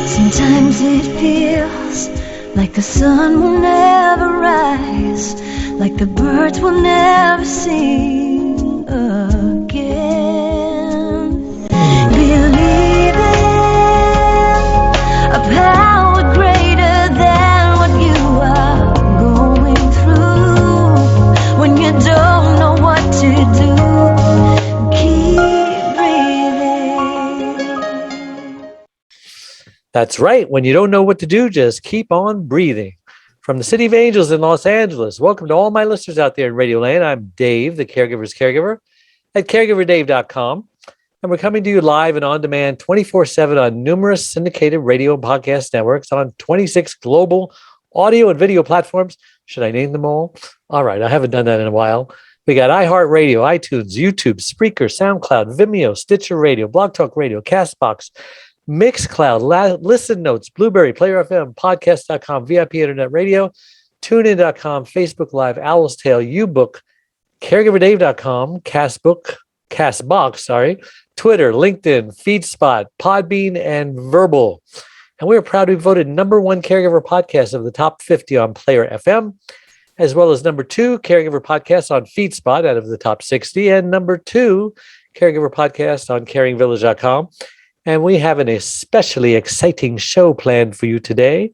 Sometimes it feels like the sun will never rise, like the birds will never sing again. Believe in a power greater than what you are going through. When you don't know what to do, keep breathing. That's right. When you don't know what to do, just keep on breathing. From the City of Angels in Los Angeles, welcome to all my listeners out there in Radio Land. I'm Dave, the Caregiver's Caregiver at caregiverdave.com. And we're coming to you live and on demand 24/7 on numerous syndicated radio and podcast networks on 26 global audio and video platforms. Should I name them all? All right. I haven't done that in a while. We got iHeartRadio, iTunes, YouTube, Spreaker, SoundCloud, Vimeo, Stitcher Radio, Blog Talk Radio, CastBox, Mixcloud, Listen Notes, Blueberry, Player FM, Podcast.com, VIP Internet Radio, TuneIn.com, Facebook Live, Owl's Tale, uBook, CaregiverDave.com, CastBox, Twitter, LinkedIn, FeedSpot, Podbean, and Verbal. And we are proud to be voted #1 Caregiver podcast of the top 50 on Player FM, as well as #2 Caregiver podcast on FeedSpot out of the top 60, and #2 Caregiver podcast on CaringVillage.com. And we have an especially exciting show planned for you today.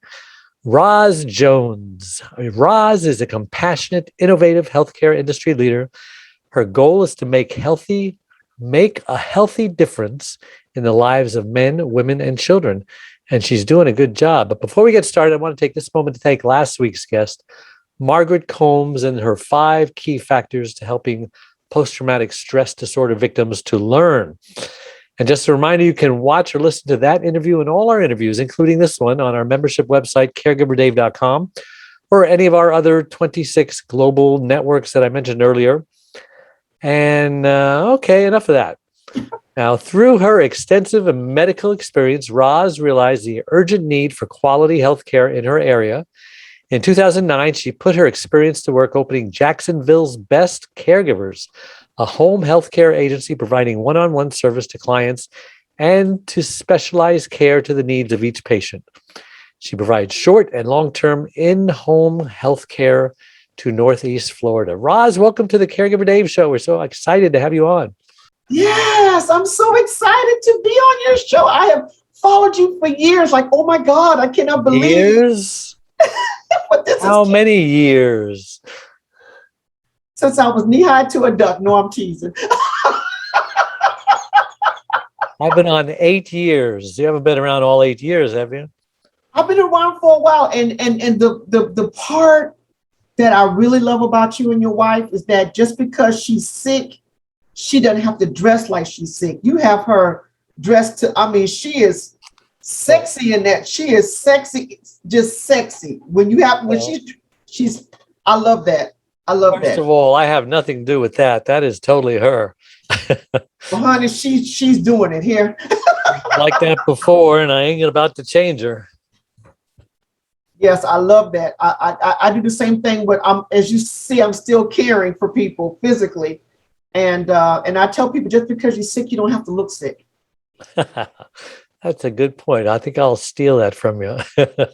ROZ Jones. ROZ is a compassionate, innovative healthcare industry leader. Her goal is to make a healthy difference in the lives of men, women, and children. And she's doing a good job. But before we get started, I want to take this moment to thank last week's guest, Margaret Combs, and her 5 key factors to helping post-traumatic stress disorder victims to learn. And just a reminder, you can watch or listen to that interview and all our interviews, including this one, on our membership website, caregiverdave.com, or any of our other 26 global networks that I mentioned earlier. And okay, enough of that. Now, through her extensive medical experience, Roz realized the urgent need for quality health care in her area. In 2009, she put her experience to work opening Jacksonville's Best Caregivers, a home healthcare agency providing one-on-one service to clients and to specialized care to the needs of each patient. She provides short and long-term in-home healthcare to Northeast Florida. Roz, welcome to the Caregiver Dave Show. We're so excited to have you on. Yes, I'm so excited to be on your show. I have followed you for years. Like, oh my God, I cannot believe. Years? How many years? Since I was knee-high to a duck. No, I'm teasing. I've been on 8 years. You haven't been around all 8 years, have you? I've been around for a while. And the part that I really love about you and your wife is that just because she's sick, she doesn't have to dress like she's sick. You have her dressed to, she is sexy in that. She is sexy, just sexy. She's, I love that. I love that. First of all, I have nothing to do with that. That is totally her. Well, honey, she's doing it here. Like that before, and I ain't about to change her. Yes, I love that. I do the same thing, but as you see, I'm still caring for people physically. And I tell people, just because you're sick, you don't have to look sick. That's a good point. I think I'll steal that from you.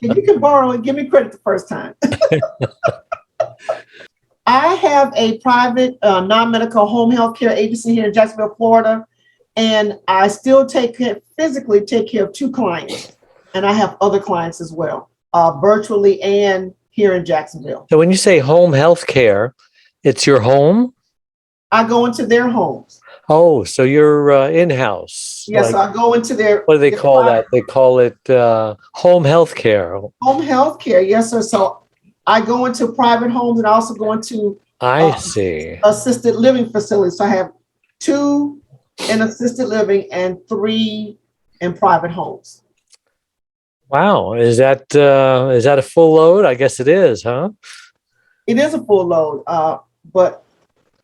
You can borrow and give me credit the first time. I have a private non-medical home health care agency here in Jacksonville, Florida, and I still physically take care of 2 clients, and I have other clients as well, virtually and here in Jacksonville. So when you say home health care, it's your home? I go into their homes. Oh, so you're in-house. Yes, I go into their... What do they call that? They call it home health care. Home health care, yes, sir. So I go into private homes and I also go into assisted living facilities. So I have 2 in assisted living and 3 in private homes. Wow. Is that a full load? I guess it is, huh? It is a full load, but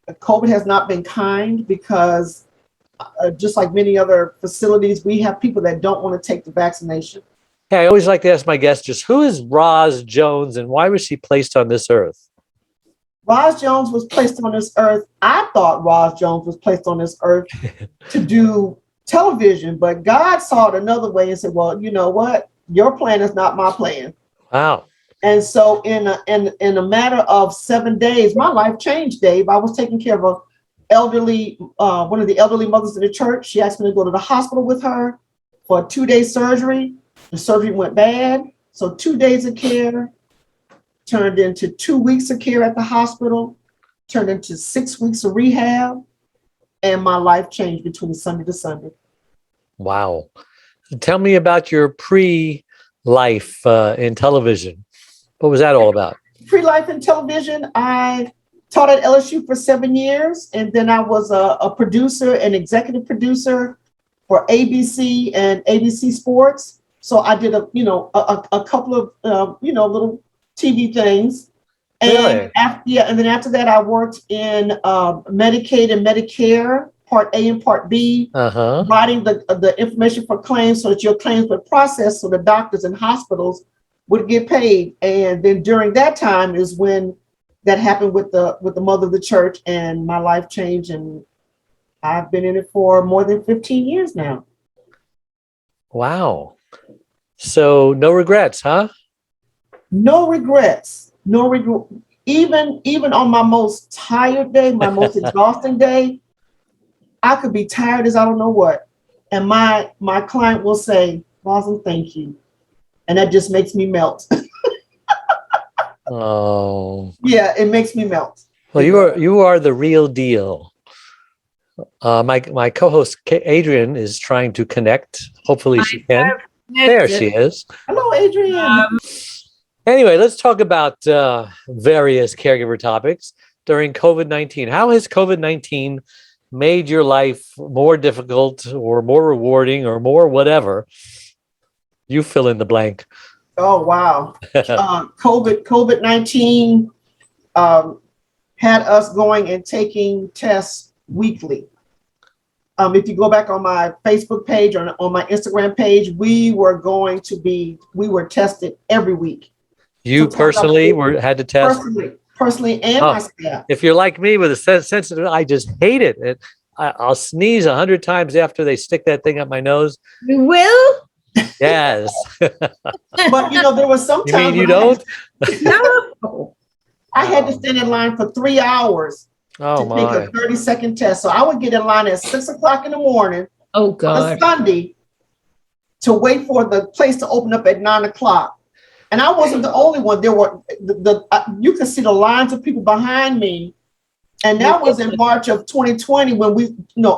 COVID has not been kind because just like many other facilities, we have people that don't want to take the vaccination. Hey, I always like to ask my guests just who is ROZ Jones and why was she placed on this earth? ROZ Jones was placed on this earth. I thought ROZ Jones was placed on this earth to do television, but God saw it another way and said, well, you know what? Your plan is not my plan. Wow. And so in a matter of 7 days, my life changed, Dave. I was taking care of a elderly, one of the elderly mothers in the church. She asked me to go to the hospital with her for a 2-day surgery. The surgery went bad. So 2 days of care turned into 2 weeks of care at the hospital, turned into 6 weeks of rehab. And my life changed between Sunday to Sunday. Wow. Tell me about your pre-life in television. What was that all about? Pre-life in television, I taught at LSU for 7 years, and then I was a producer, an executive producer for ABC and ABC Sports. So I did a couple of little TV things. And Really? and then after that, I worked in Medicaid and Medicare, Part A and Part B, writing the information for claims so that your claims would process, so the doctors and hospitals would get paid. And then during that time is when that happened with the mother of the church, and my life changed, and I've been in it for more than 15 years now. Wow. So no regrets, huh? No regrets. No regret. Even on my most tired day, my most exhausting day, I could be tired as I don't know what. And my client will say, Rosalind, thank you. And that just makes me melt. Oh. Yeah, it makes me melt. Well, you are the real deal. My co-host Adrian is trying to connect. Hopefully she can. There she is. Hello, Adrian. Anyway, let's talk about various caregiver topics during COVID-19. How has COVID-19 made your life more difficult or more rewarding or more whatever? You fill in the blank. Oh, wow. COVID-19 had us going and taking tests weekly. If you go back on my Facebook page or on my Instagram page, we were tested every week. You personally had to test? Personally, and my staff. If you're like me with a sensitive, I just hate it. I'll sneeze 100 times after they stick that thing up my nose. You will? Yes. But there was some You times. mean you don't? No. I had to stand in line for 3 hours to take a 30-second test. So I would get in line at 6 o'clock in the morning on a Sunday to wait for the place to open up at 9 o'clock. And I wasn't the only one. There were you could see the lines of people behind me. And that was in March of 2020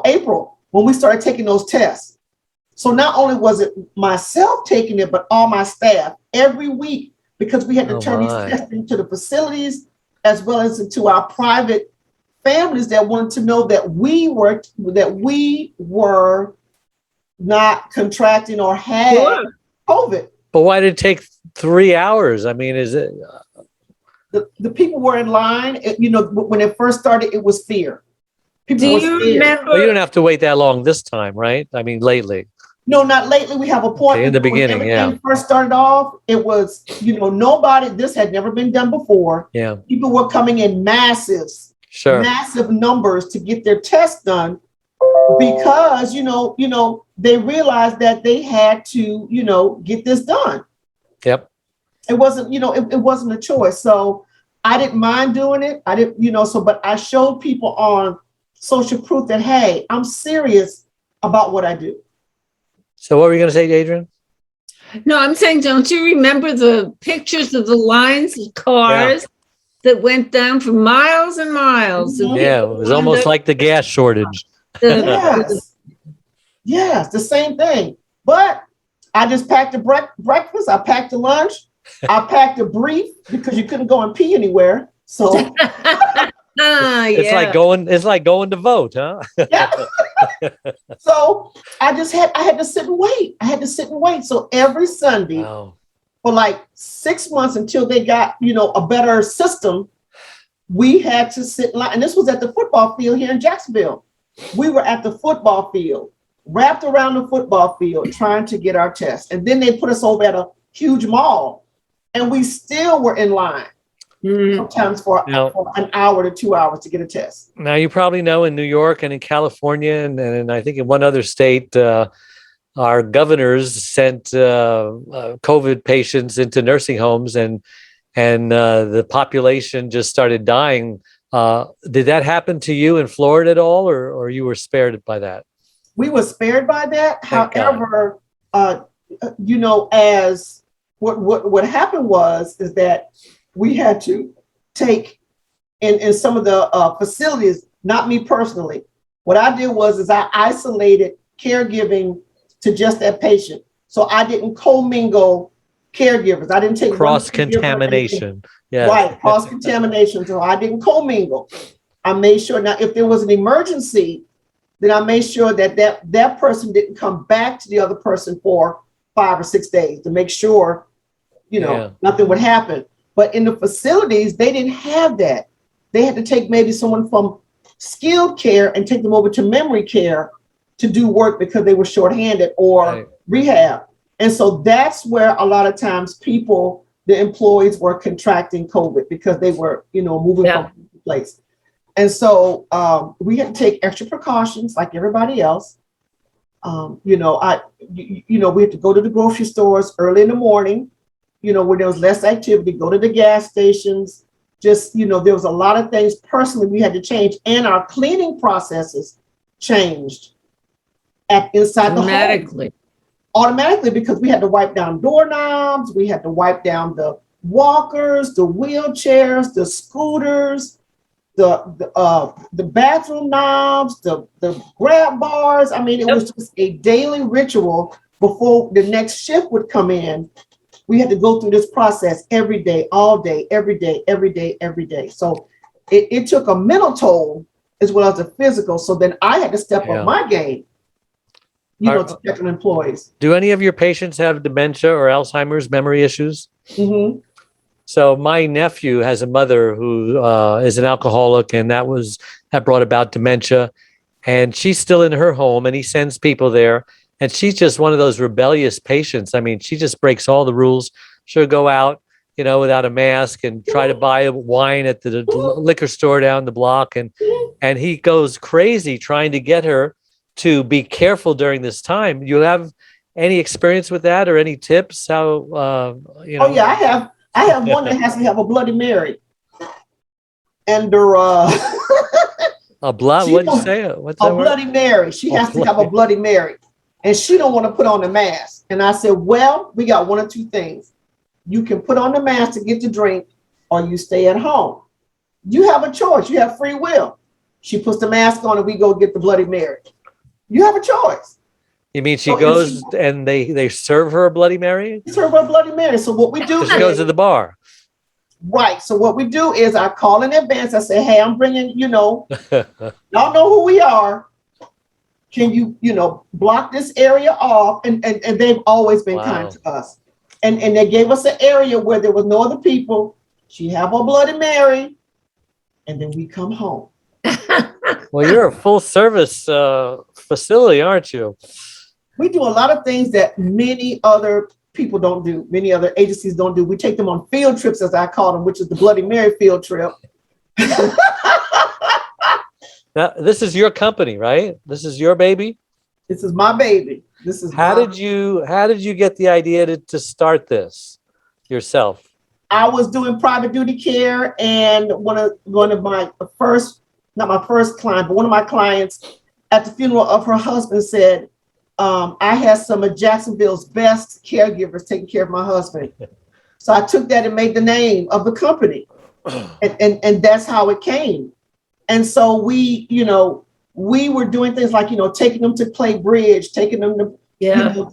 April, when we started taking those tests. So not only was it myself taking it, but all my staff every week, because we had to turn these tests into the facilities as well as into our private families that wanted to know that we were not contracting or had COVID. But why did it take 3 hours? I mean, is it? The people were in line. When it first started, it was fear. Do you remember? Well, you don't have to wait that long this time, right? I mean, lately. No, not lately. We have a point. In the beginning, when everything first started off, it was, nobody, this had never been done before. Yeah. People were coming in massive numbers to get their tests done because, they realized that they had to, get this done. Yep. It wasn't, it wasn't a choice. So I didn't mind doing it. I didn't, but I showed people on social proof that, hey, I'm serious about what I do. So what were you going to say, Adrian? No, I'm saying, don't you remember the pictures of the lines of cars that went down for miles and miles? Mm-hmm. Yeah, it was almost like the gas shortage. Yes, the same thing. But I just packed a breakfast. I packed a lunch. I packed a brief because you couldn't go and pee anywhere. So it's like going to vote, huh? Yeah. So I had to sit and wait. So every Sunday for like 6 months until they got, a better system, we had to sit in line. And this was at the football field here in Jacksonville. We were at the football field, wrapped around the football field, trying to get our test. And then they put us over at a huge mall, and we still were in line. Sometimes for an hour to 2 hours to get a test. Now, you probably know in New York and in California and I think in one other state, our governors sent COVID patients into nursing homes, and the population just started dying. Did that happen to you in Florida at all, or you were spared by that? We were spared by that. Thank However, as what happened is that we had to take in some of the facilities, not me personally. What I did is I isolated caregiving to just that patient. So I didn't commingle caregivers. I didn't take cross-contamination. Yeah. Right, cross-contamination. So I didn't commingle. I made sure, now if there was an emergency, then I made sure that person didn't come back to the other person for 5 or 6 days to make sure, nothing would happen. But in the facilities, they didn't have that. They had to take maybe someone from skilled care and take them over to memory care to do work because they were shorthanded or rehab. And so that's where a lot of times the employees were contracting COVID because they were, moving from place. And so we had to take extra precautions like everybody else. We had to go to the grocery stores early in the morning, where there was less activity, go to the gas stations. Just, there was a lot of things personally we had to change, and our cleaning processes changed inside the home. Automatically, because we had to wipe down doorknobs, we had to wipe down the walkers, the wheelchairs, the scooters, the bathroom knobs, the grab bars. I mean, it was just a daily ritual before the next shift would come in. We had to go through this process every day, all day, every day, every day, every day. So it took a mental toll as well as a physical. So then I had to step up my game, to check on employees. Do any of your patients have dementia or Alzheimer's memory issues? Mm-hmm. So my nephew has a mother who is an alcoholic, and that brought about dementia. And she's still in her home, and he sends people there. And she's just one of those rebellious patients. I mean, she just breaks all the rules. She'll go out, without a mask and try to buy wine at the liquor store down the block. And he goes crazy trying to get her to be careful during this time. You have any experience with that or any tips? How, Oh yeah, I have one that has to have a Bloody Mary. And a blood, what'd you say? What's that word? Bloody Mary. She has to have a Bloody Mary. And she don't want to put on the mask. And I said, well, we got one or two things. You can put on the mask to get the drink, or you stay at home. You have a choice. You have free will. She puts the mask on and we go get the Bloody Mary. You have a choice. You mean she goes and they serve her a Bloody Mary? Serve her a Bloody Mary. So what we do is... She goes to the bar. Right. So what we do is I call in advance. I say, hey, I'm bringing, y'all know who we are. Can you, block this area off? And they've always been kind to us. And they gave us an area where there was no other people. She have a Bloody Mary. And then we come home. Well, you're a full service facility, aren't you? We do a lot of things that many other people don't do. Many other agencies don't do. We take them on field trips, as I call them, which is the Bloody Mary field trip. Now, this is your company, right? This is your baby? This is my baby. How did you get the idea to start this yourself? I was doing private duty care, and one of my first, not my first client, but one of my clients at the funeral of her husband said, I had some of Jacksonville's best caregivers taking care of my husband. So I took that and made the name of the company. And that's how it came. And so we were doing things like, taking them to play bridge, taking them to,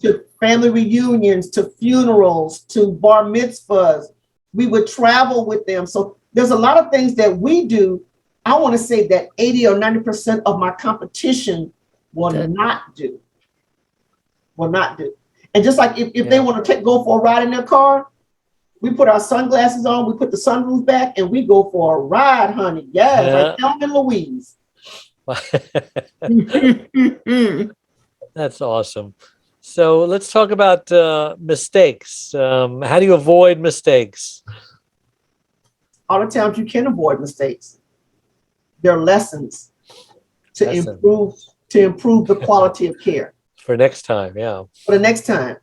to family reunions, to funerals, to bar mitzvahs. We would travel with them. So there's a lot of things that we do. I want to say that 80 or 90% of my competition will not do. And just like if they want to go for a ride in their car, we put our sunglasses on, we put the sunroof back, and we go for a ride, honey. Like Thelma and Louise. That's awesome. So let's talk about mistakes. How do you avoid mistakes? All the times you can avoid mistakes. There are lessons to improve the quality of care. For next time, yeah. For the next time.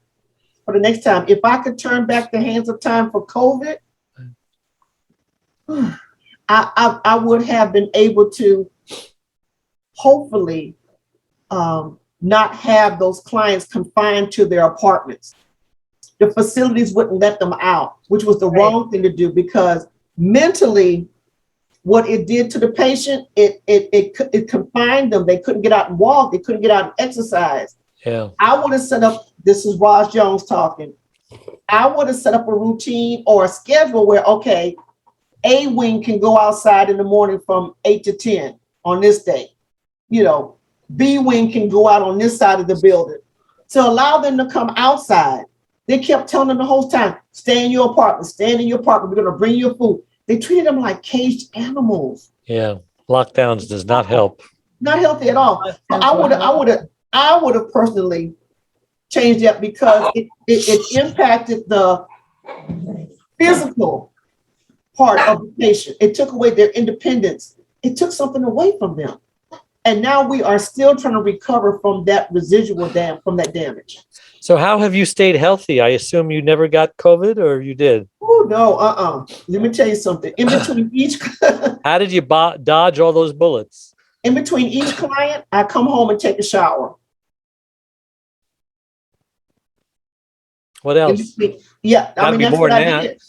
For the next time. If I could turn back the hands of time for COVID, I would have been able to hopefully not have those clients confined to their apartments. The facilities wouldn't let them out, which was the wrong thing to do, because mentally, what it did to the patient, it confined them. They couldn't get out and walk. They couldn't get out and exercise. Yeah. I would have set up, this is ROZ Jones talking. I would have set up a routine or a schedule where, okay, A wing can go outside in the morning from 8 to 10 on this day. You know, B wing can go out on this side of the building. To allow them to come outside. They kept telling them the whole time, stay in your apartment, stay in your apartment. We're going to bring you food. They treated them like caged animals. Yeah. Lockdowns does not help. Not healthy at all. I would have personally changed that, because it impacted the physical part of the patient. It took away their independence. It took something away from them. And now we are still trying to recover from that residual from that damage. So how have you stayed healthy? I assume you never got COVID, or you did? Oh, no, Let me tell you something. In between each, How did you dodge all those bullets? in between each client, I come home and take a shower. What else? Yeah, Gotta be that's more what I than did.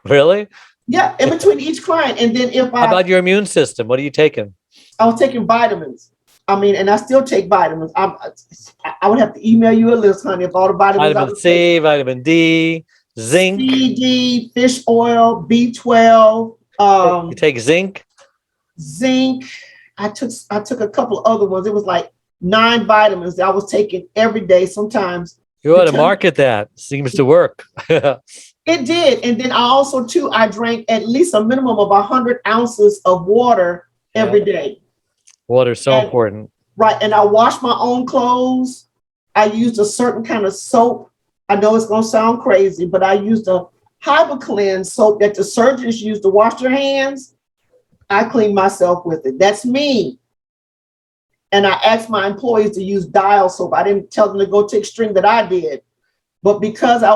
Really? Yeah, in between each client. And then How about your immune system? What are you taking? I was taking vitamins. And I still take vitamins. I would have to email you a list, honey, of all the vitamins. Vitamin C, vitamin D, zinc. C, D, fish oil, B12. You take zinc? Zinc. I took a couple of other ones. It was like 9 vitamins that I was taking every day. Sometimes You ought to market that. Seems to work. it did. And then I also too, I drank at least a minimum of 100 ounces of water every day. Water's so important. Right. And I washed my own clothes. I used a certain kind of soap. I know it's going to sound crazy, but I used a HyperCleanse soap that the surgeons use to wash their hands. I clean myself with it. That's me. And I asked my employees to use Dial soap. I didn't tell them to go to extreme that I did. But because I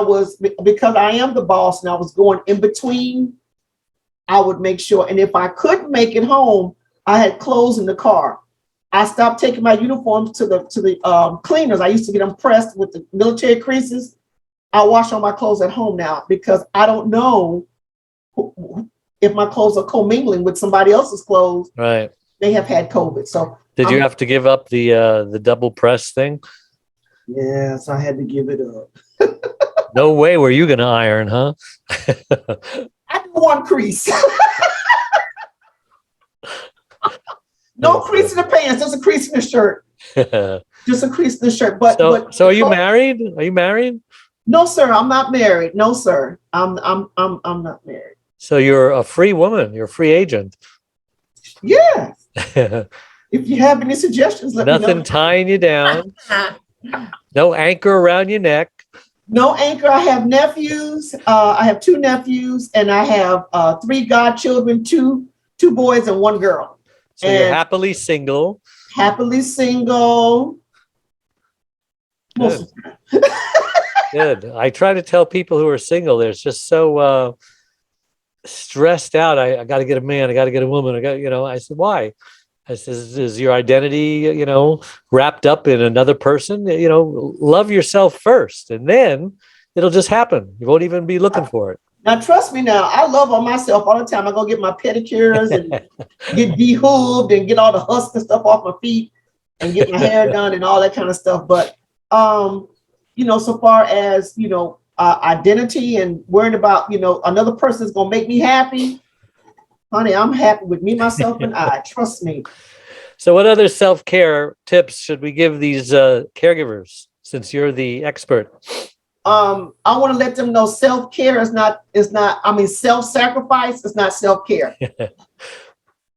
am the boss and I was going in between, I would make sure. And if I couldn't make it home, I had clothes in the car. I stopped taking my uniforms to the cleaners. I used to get them pressed with the military creases. I wash all my clothes at home now, because I don't know if my clothes are commingling with somebody else's clothes. Right. They have had COVID. So did you have to give up the double press thing? Yes, I had to give it up. No way were you going to iron, huh? I do one crease. No crease in the pants, just a crease in the shirt. Just a crease in the shirt. But so are you married? Are you married? No, sir. I'm not married. No, sir. I'm not married. So you're a free woman. You're a free agent. Yeah. If you have any suggestions, let me know. Nothing tying you down. No anchor around your neck. No anchor. I have nephews. I have 2 nephews, and I have 3 godchildren, 2 boys and 1 girl. So you're happily single. Happily single. Good. Good. I try to tell people who are single, they're just so stressed out. I got to get a man. I got to get a woman. I said, why? I says, is your identity, wrapped up in another person? Love yourself first, and then it'll just happen. You won't even be looking for it. Now, trust me now, I love on myself all the time. I go get my pedicures and get de-hooved and get all the husk and stuff off my feet and get my hair done and all that kind of stuff. But, so far as, identity and worrying about, another person is going to make me happy, honey, I'm happy with me, myself, and I. Trust me. So what other self-care tips should we give these caregivers, since you're the expert? I want to let them know self-care is not, self-sacrifice is not self-care.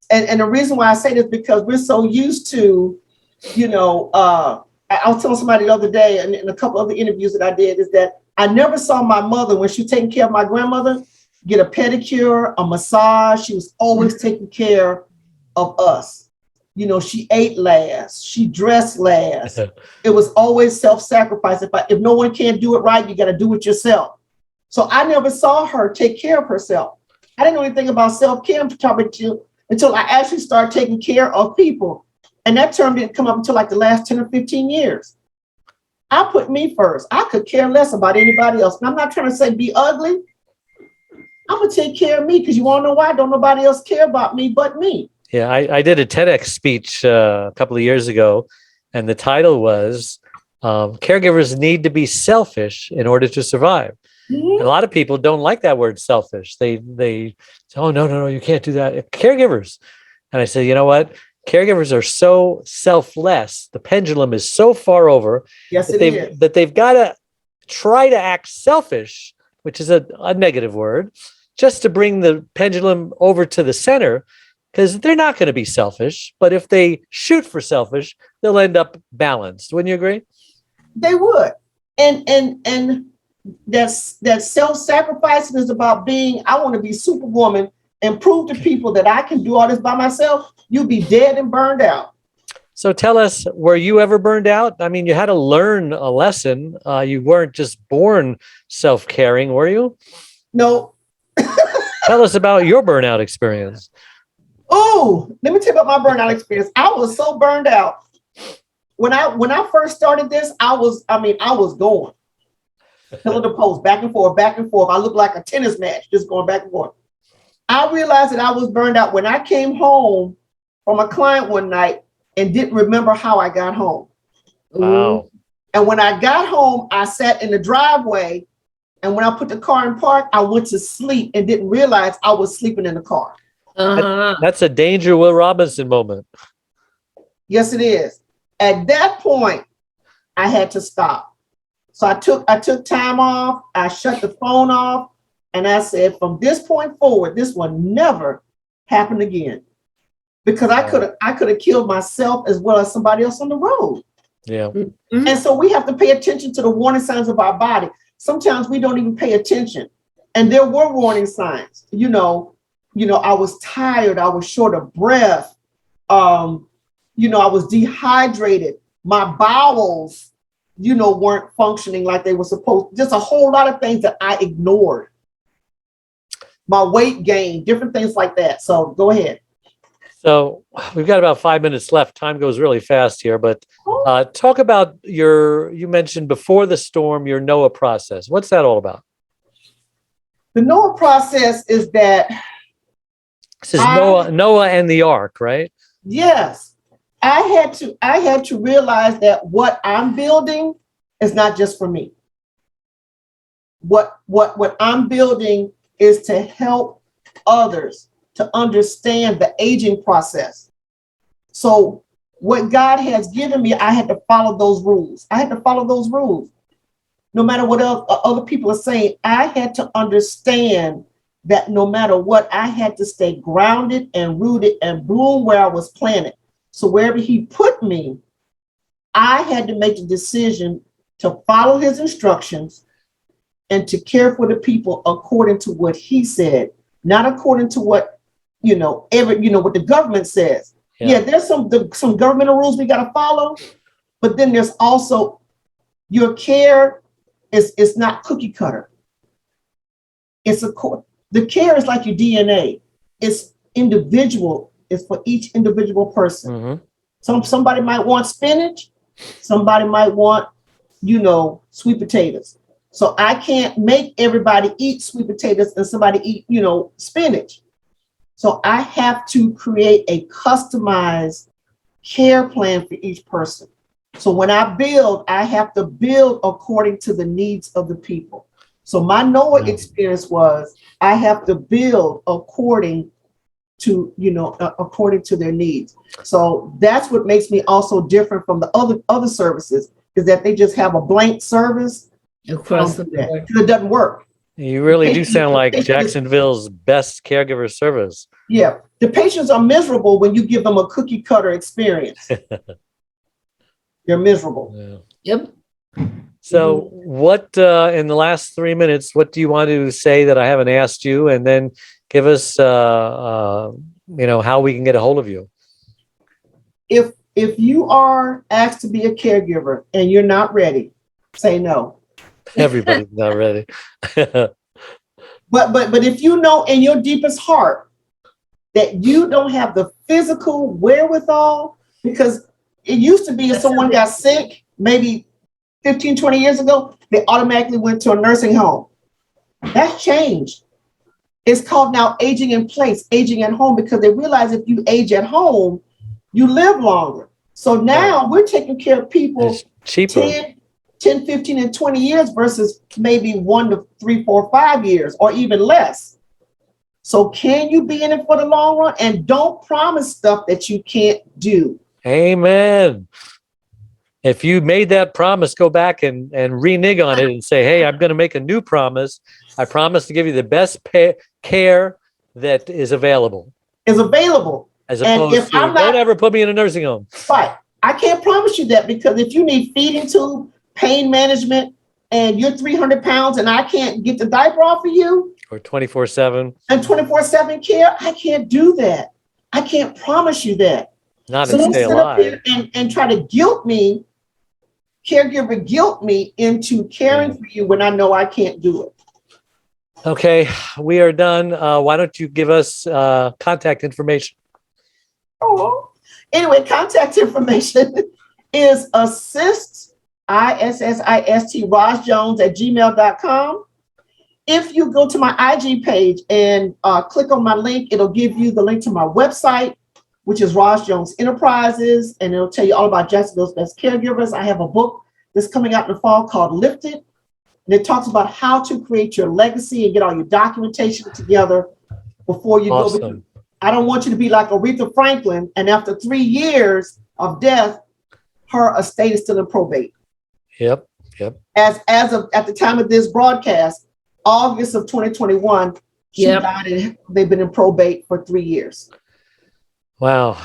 and the reason why I say this, because we're so used to, I was telling somebody the other day, and in a couple other interviews that I did, is that I never saw my mother, when she was taking care of my grandmother, get a pedicure, a massage. She was always taking care of us. She ate last, she dressed last. It was always self-sacrifice. If no one can do it right, you got to do it yourself. So I never saw her take care of herself. I didn't know anything about self-care until I actually started taking care of people. And that term didn't come up until like the last 10 or 15 years. I put me first. I could care less about anybody else. And I'm not trying to say be ugly. I'm going to take care of me, because you want to know why? Don't nobody else care about me but me. Yeah, I did a TEDx speech a couple of years ago, and the title was Caregivers Need to Be Selfish in Order to Survive. Mm-hmm. And a lot of people don't like that word selfish. They say, oh, no, you can't do that. Caregivers. And I said, you know what? Caregivers are so selfless. The pendulum is so far over that they've got to try to act selfish, which is a negative word, just to bring the pendulum over to the center, because they're not going to be selfish. But if they shoot for selfish, they'll end up balanced. Wouldn't you agree? They would. And that self-sacrificing is about being, I want to be Superwoman and prove to people that I can do all this by myself. You'll be dead and burned out. So tell us, were you ever burned out? I mean, you had to learn a lesson. You weren't just born self-caring, were you? No. Tell us about your burnout experience. Oh, let me tell you about my burnout experience. I was so burned out. When I first started this, I was going pillar to post, back and forth, back and forth. I looked like a tennis match, just going back and forth. I realized that I was burned out when I came home from a client one night and didn't remember how I got home. Wow. And when I got home, I sat in the driveway, and when I put the car in park, I went to sleep and didn't realize I was sleeping in the car. That's a danger Will Robinson moment. Yes, it is. At that point, I had to stop. So I took time off. I shut the phone off, and I said, from this point forward, this will never happen again, because I could have killed myself as well as somebody else on the road. Yeah. Mm-hmm. And so we have to pay attention to the warning signs of our body. Sometimes we don't even pay attention, and there were warning signs. I was tired. I was short of breath. I was dehydrated. My bowels, weren't functioning like they were supposed. Just a whole lot of things that I ignored. My weight gain, different things like that. So go ahead. So we've got about 5 minutes left. Time goes really fast here, but talk about you mentioned before the storm, your NOAA process. What's that all about? The NOAA process is that this is Noah and the Ark, right? Yes. I had to realize that what I'm building is not just for me. What I'm building is to help others to understand the aging process. So what God has given me, I had to follow those rules. No matter what else other people are saying, I had to understand that no matter what, I had to stay grounded and rooted and bloom where I was planted. So wherever he put me, I had to make the decision to follow his instructions and to care for the people according to what he said, not according to what, what the government says. Yeah, there's some governmental rules we got to follow, but then there's also your care is not cookie cutter. The care is like your DNA. It's individual. It's for each individual person. Mm-hmm. Somebody might want spinach. Somebody might want, sweet potatoes. So I can't make everybody eat sweet potatoes and somebody eat, spinach. So I have to create a customized care plan for each person. So when I build, I have to build according to the needs of the people. So my NOAA experience was I have to build according to their needs. So that's what makes me also different from the other services, is that they just have a blank service. Across the board. It doesn't work. You really do sound like Jacksonville's best caregiver service. Yeah. The patients are miserable when you give them a cookie cutter experience. They're miserable. Yeah. Yep. So what, in the last 3 minutes, what do you want to say that I haven't asked you? And then give us, how we can get a hold of you. if you are asked to be a caregiver and you're not ready, say no. Everybody's not ready. But if you know in your deepest heart that you don't have the physical wherewithal, because it used to be if someone got sick, maybe 15, 20 years ago, they automatically went to a nursing home. That's changed. It's called now aging in place, aging at home, because they realize if you age at home, you live longer. So now we're taking care of people It's cheaper. 10, 15, and 20 years versus maybe 1 to 3, 4, 5 years, or even less. So can you be in it for the long run? And don't promise stuff that you can't do. Amen. If you made that promise, go back and renege on it and say, hey, I'm going to make a new promise. I promise to give you the best care that is available. Is available. As opposed to, don't ever put me in a nursing home. Right. I can't promise you that, because if you need feeding tube, pain management, and you're 300 pounds and I can't get the diaper off of you. Or 24/7. And 24/7 care, I can't do that. I can't promise you that. Not so and stay alive. And try to guilt me, caregiver guilt me into caring for you when I know I can't do it. Okay, we are done. Why don't you give us contact information? Oh, anyway, contact information is ISSIST, ROZJones@gmail.com. If you go to my IG page and click on my link, it'll give you the link to my website, which is ROZ Jones Enterprises, and it'll tell you all about Jacksonville's Best Caregivers. I have a book that's coming out in the fall called Lifted, and it talks about how to create your legacy and get all your documentation together before you go. I don't want you to be like Aretha Franklin, and after 3 years of death, her estate is still in probate. Yep. As of at the time of this broadcast, August of 2021, she died, and they've been in probate for 3 years. Wow.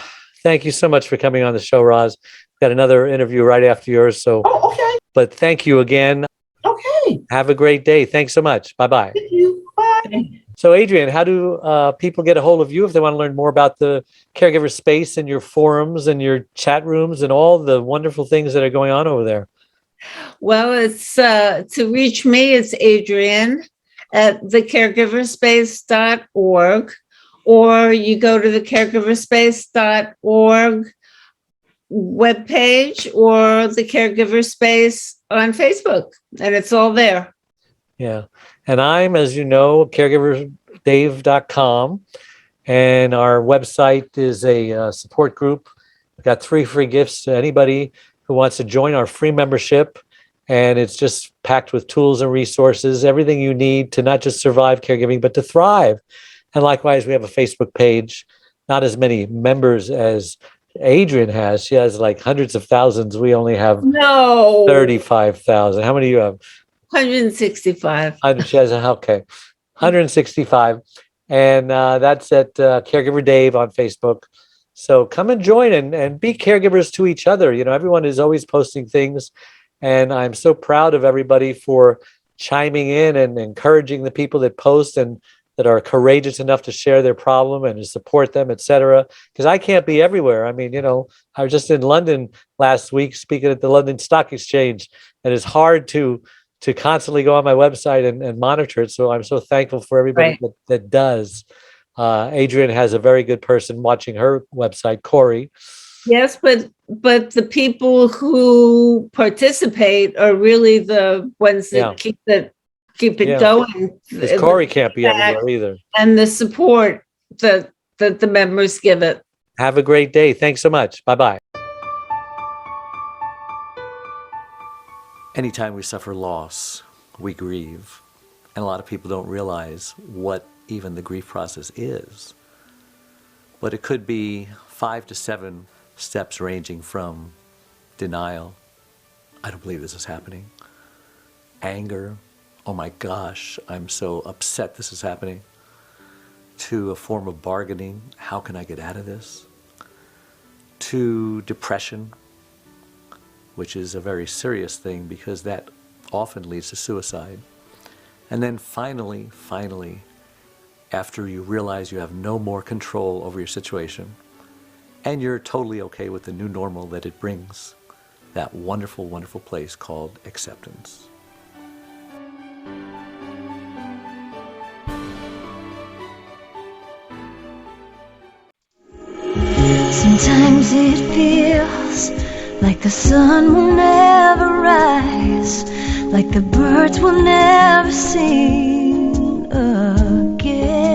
Thank you so much for coming on the show, Roz. Got another interview right after yours. So, okay. But thank you again. Okay. Have a great day. Thanks so much. Bye-bye. Thank you. Bye. So, Adrian, how do people get a hold of you if they want to learn more about the caregiver space and your forums and your chat rooms and all the wonderful things that are going on over there? Well, it's to reach me, it's Adrian at thecaregiverspace.org, or you go to the caregiverspace.org webpage or the Caregiver Space on Facebook, and it's all there. Yeah. And I'm, as you know, caregiverdave.com, and our website is a support group. We've got 3 free gifts to anybody who wants to join our free membership. And it's just packed with tools and resources, everything you need to not just survive caregiving, but to thrive. And likewise, we have a Facebook page, not as many members as Adrian has. She has like hundreds of thousands. We only have 35,000. How many do you have? 165. She has, okay, 165. And that's at Caregiver Dave on Facebook. So come and join and be caregivers to each other. You know, everyone is always posting things. And I'm so proud of everybody for chiming in and encouraging the people that post and that are courageous enough to share their problem and to support them, et cetera. Because I can't be everywhere. I mean, you know, I was just in London last week speaking at the London Stock Exchange, and it's hard to constantly go on my website and monitor it. So I'm so thankful for everybody that does. Adrian has a very good person watching her website, Corey. Yes, but the people who participate are really the ones that keep it going. Because Corey can't be everywhere either. And the support that the members give it. Have a great day. Thanks so much. Bye-bye. Anytime we suffer loss, we grieve. And a lot of people don't realize what even the grief process is. But it could be 5 to 7 steps ranging from denial, I don't believe this is happening, anger, oh my gosh, I'm so upset this is happening, to a form of bargaining, how can I get out of this, to depression, which is a very serious thing because that often leads to suicide. And then finally, after you realize you have no more control over your situation, and you're totally okay with the new normal that it brings, that wonderful, wonderful place called acceptance. Sometimes it feels like the sun will never rise, like the birds will never sing again.